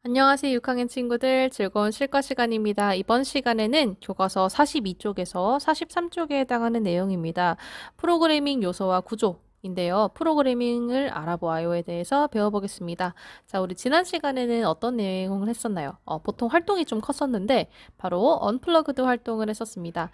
안녕하세요, 6학년 친구들. 즐거운 실과 시간입니다. 이번 시간에는 교과서 42쪽에서 43쪽에 해당하는 내용입니다. 프로그래밍 요소와 구조인데요. 프로그래밍을 알아보아요에 대해서 배워보겠습니다. 자, 우리 지난 시간에는 어떤 내용을 했었나요? 보통 활동이 좀 컸었는데 바로 언플러그드 활동을 했었습니다.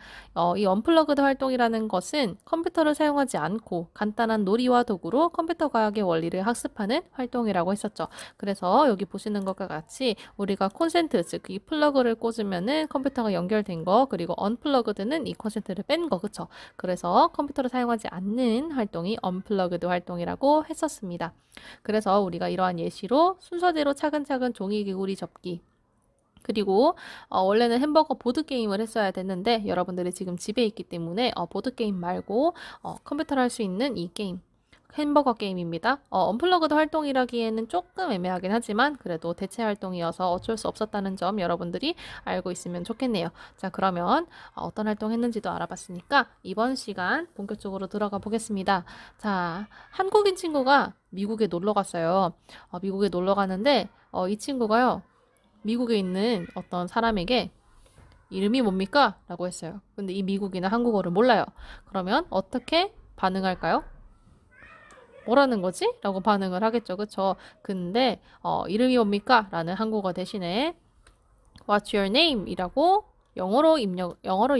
이 언플러그드 활동이라는 것은 컴퓨터를 사용하지 않고 간단한 놀이와 도구로 컴퓨터 과학의 원리를 학습하는 활동이라고 했었죠. 그래서 여기 보시는 것과 같이 우리가 콘센트, 즉 이 플러그를 꽂으면은 컴퓨터가 연결된 거, 그리고 언플러그드는 이 콘센트를 뺀 거, 그쵸? 그래서 컴퓨터를 사용하지 않는 활동이 언플러그드 활동이라고 했었습니다. 그래서 우리가 이러한 예시로 순서대로 차근차근 종이 개구리 접기, 그리고 원래는 햄버거 보드게임을 했어야 됐는데 여러분들이 지금 집에 있기 때문에 보드게임 말고 컴퓨터로 할 수 있는 이 게임, 햄버거 게임입니다. 언플러그드 활동이라기에는 조금 애매하긴 하지만 그래도 대체 활동이어서 어쩔 수 없었다는 점 여러분들이 알고 있으면 좋겠네요. 자, 그러면 어떤 활동 했는지도 알아봤으니까 이번 시간 본격적으로 들어가 보겠습니다. 자, 한국인 친구가 미국에 놀러 갔어요. 미국에 놀러 가는데 이 친구가요, 미국에 있는 어떤 사람에게 이름이 뭡니까? 라고 했어요. 근데 이 미국인은 한국어를 몰라요. 그러면 어떻게 반응할까요? 뭐라는 거지? 라고 반응을 하겠죠. 그쵸? 근데 이름이 뭡니까? 라는 한국어 대신에 What's your name? 이라고 영어로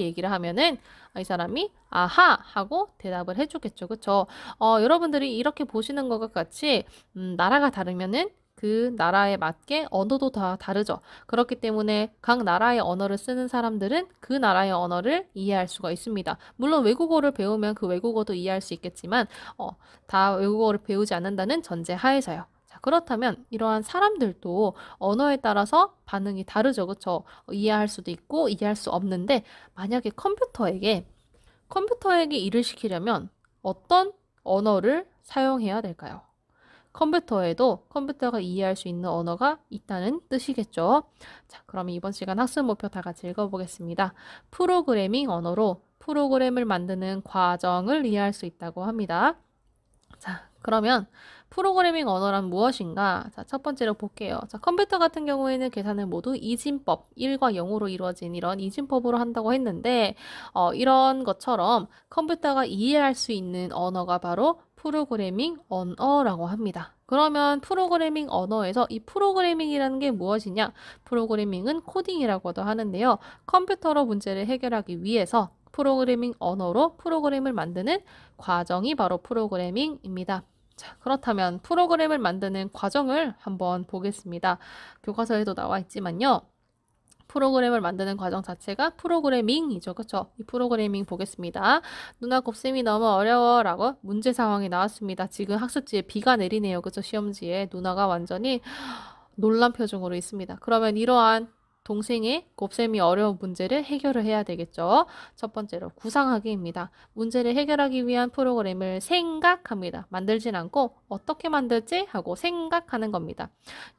얘기를 하면은 이 사람이 아하 하고 대답을 해주겠죠. 그쵸? 여러분들이 이렇게 보시는 것과 같이 나라가 다르면은 그 나라에 맞게 언어도 다 다르죠. 그렇기 때문에 각 나라의 언어를 쓰는 사람들은 그 나라의 언어를 이해할 수가 있습니다. 물론 외국어를 배우면 그 외국어도 이해할 수 있겠지만 다 외국어를 배우지 않는다는 전제 하에서요. 자, 그렇다면 이러한 사람들도 언어에 따라서 반응이 다르죠. 그쵸? 이해할 수도 있고 이해할 수 없는데 만약에 컴퓨터에게 일을 시키려면 어떤 언어를 사용해야 될까요? 컴퓨터에도 컴퓨터가 이해할 수 있는 언어가 있다는 뜻이겠죠. 자, 그럼 이번 시간 학습 목표 다 같이 읽어보겠습니다. 프로그래밍 언어로 프로그램을 만드는 과정을 이해할 수 있다고 합니다. 자, 그러면 프로그래밍 언어란 무엇인가? 자, 첫 번째로 볼게요. 자, 컴퓨터 같은 경우에는 계산을 모두 이진법, 1과 0으로 이루어진 이런 이진법으로 한다고 했는데, 이런 것처럼 컴퓨터가 이해할 수 있는 언어가 바로 프로그래밍 언어라고 합니다. 그러면 프로그래밍 언어에서 이 프로그래밍이라는 게 무엇이냐? 프로그래밍은 코딩이라고도 하는데요. 컴퓨터로 문제를 해결하기 위해서 프로그래밍 언어로 프로그램을 만드는 과정이 바로 프로그래밍입니다. 자, 그렇다면 프로그램을 만드는 과정을 한번 보겠습니다. 교과서에도 나와 있지만요. 프로그램을 만드는 과정 자체가 프로그래밍이죠. 그쵸? 이 프로그래밍 보겠습니다. 누나 곱셈이 너무 어려워 라고 문제 상황이 나왔습니다. 지금 학습지에 비가 내리네요. 그쵸? 시험지에 누나가 완전히 놀란 표정으로 있습니다. 그러면 이러한 동생의 곱셈이 어려운 문제를 해결을 해야 되겠죠. 첫 번째로 구상하기입니다. 문제를 해결하기 위한 프로그램을 생각합니다. 만들진 않고 어떻게 만들지 하고 생각하는 겁니다.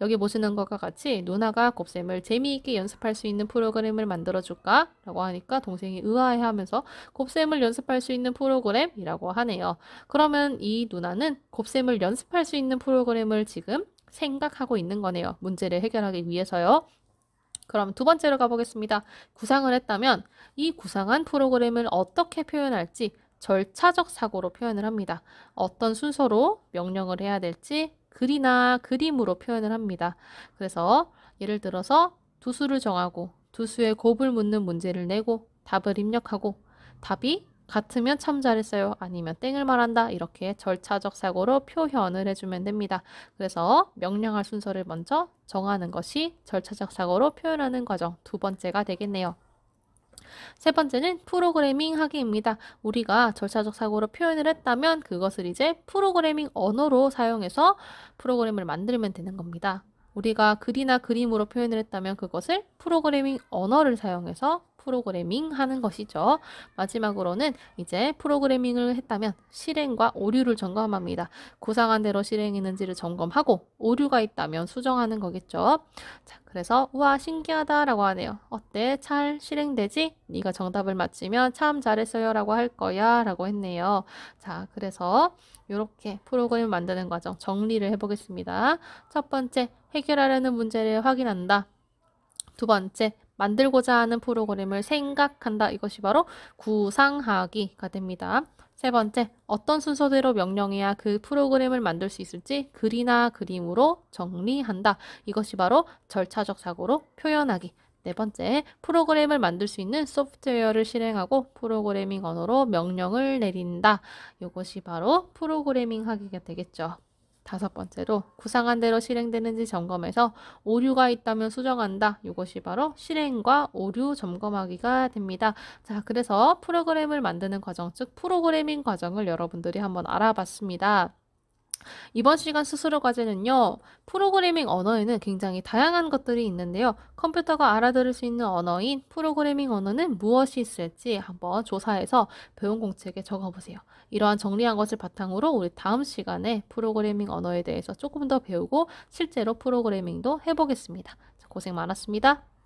여기 보시는 것과 같이 누나가 곱셈을 재미있게 연습할 수 있는 프로그램을 만들어줄까? 라고 하니까 동생이 의아해하면서 곱셈을 연습할 수 있는 프로그램이라고 하네요. 그러면 이 누나는 곱셈을 연습할 수 있는 프로그램을 지금 생각하고 있는 거네요. 문제를 해결하기 위해서요. 그럼 두 번째로 가보겠습니다. 구상을 했다면 이 구상한 프로그램을 어떻게 표현할지 절차적 사고로 표현을 합니다. 어떤 순서로 명령을 해야 될지 글이나 그림으로 표현을 합니다. 그래서 예를 들어서 두 수를 정하고 두 수의 곱을 묻는 문제를 내고 답을 입력하고 답이 같으면 참 잘했어요. 아니면 땡을 말한다. 이렇게 절차적 사고로 표현을 해주면 됩니다. 그래서 명령할 순서를 먼저 정하는 것이 절차적 사고로 표현하는 과정 두 번째가 되겠네요. 세 번째는 프로그래밍 하기입니다. 우리가 절차적 사고로 표현을 했다면 그것을 이제 프로그래밍 언어로 사용해서 프로그램을 만들면 되는 겁니다. 우리가 글이나 그림으로 표현을 했다면 그것을 프로그래밍 언어를 사용해서 프로그래밍 하는 것이죠. 마지막으로는 이제 프로그래밍을 했다면 실행과 오류를 점검합니다. 구상한 대로 실행했는지를 점검하고 오류가 있다면 수정하는 거겠죠. 자, 그래서 우와 신기하다라고 하네요. 어때? 잘 실행되지? 네가 정답을 맞히면 참 잘했어요 라고 할 거야 라고 했네요. 자, 그래서 이렇게 프로그램을 만드는 과정 정리를 해보겠습니다. 첫 번째, 해결하려는 문제를 확인한다. 두 번째, 만들고자 하는 프로그램을 생각한다. 이것이 바로 구상하기가 됩니다. 세 번째, 어떤 순서대로 명령해야 그 프로그램을 만들 수 있을지 글이나 그림으로 정리한다. 이것이 바로 절차적 사고로 표현하기. 네 번째, 프로그램을 만들 수 있는 소프트웨어를 실행하고 프로그래밍 언어로 명령을 내린다. 이것이 바로 프로그래밍 하기가 되겠죠. 다섯 번째로 구상한 대로 실행되는지 점검해서 오류가 있다면 수정한다. 이것이 바로 실행과 오류 점검하기가 됩니다. 자, 그래서 프로그램을 만드는 과정, 즉 프로그래밍 과정을 여러분들이 한번 알아봤습니다. 이번 시간 스스로 과제는요, 프로그래밍 언어에는 굉장히 다양한 것들이 있는데요. 컴퓨터가 알아들을 수 있는 언어인 프로그래밍 언어는 무엇이 있을지 한번 조사해서 배운 공책에 적어보세요. 이러한 정리한 것을 바탕으로 우리 다음 시간에 프로그래밍 언어에 대해서 조금 더 배우고 실제로 프로그래밍도 해보겠습니다. 고생 많았습니다.